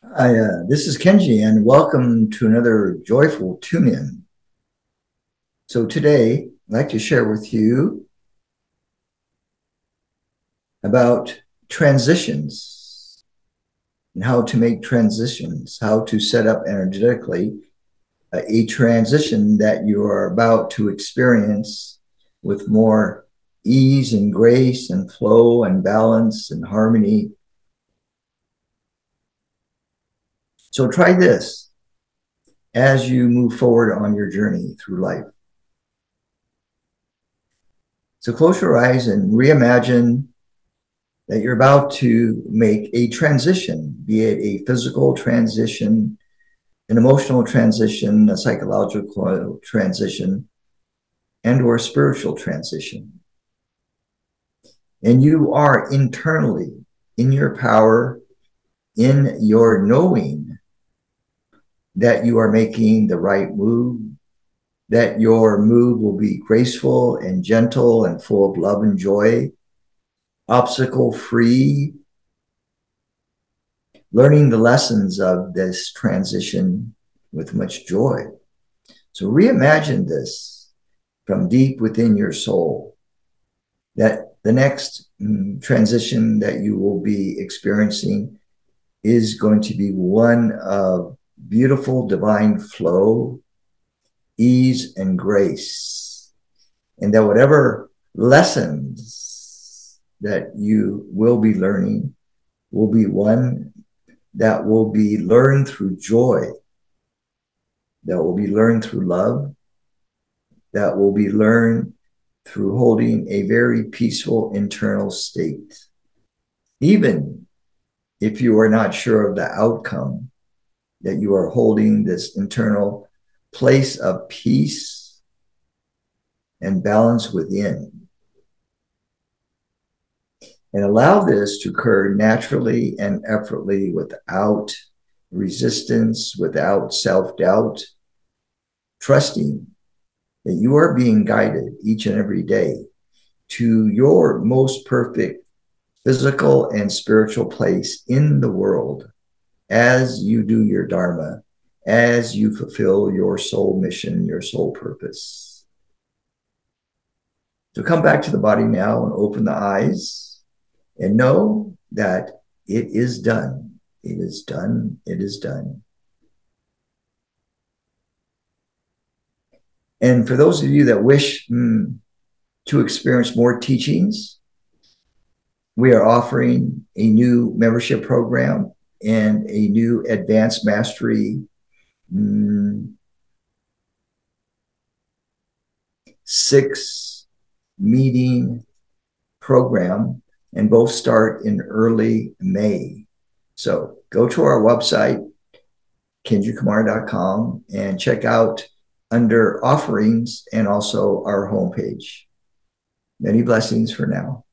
This is Kenji, and welcome to another joyful tune-in. So today, I'd like to share with you about transitions and how to make transitions, how to set up energetically a transition that you are about to experience with more ease and grace and flow and balance and harmony. So try this as you move forward on your journey through life. So close your eyes and reimagine that you're about to make a transition, be it a physical transition, an emotional transition, a psychological transition, and or a spiritual transition. And you are internally in your power, in your knowing that you are making the right move, that your move will be graceful and gentle and full of love and joy, obstacle-free, learning the lessons of this transition with much joy. So reimagine this from deep within your soul, that the next transition that you will be experiencing is going to be one of beautiful divine flow, ease, and grace. And that whatever lessons that you will be learning will be one that will be learned through joy, that will be learned through love, that will be learned through holding a very peaceful internal state. Even if you are not sure of the outcome, that you are holding this internal place of peace and balance within. And allow this to occur naturally and effortlessly without resistance, without self-doubt, trusting that you are being guided each and every day to your most perfect physical and spiritual place in the world as you do your dharma, as you fulfill your soul mission, your soul purpose. So come back to the body now and open the eyes and know that it is done. It is done. It is done. And for those of you that wish to experience more teachings, we are offering a new membership program and a new advanced mastery 6-meeting program, and both start in early May. So go to our website, kenjikumara.com, and check out under offerings and also our homepage. Many blessings for now.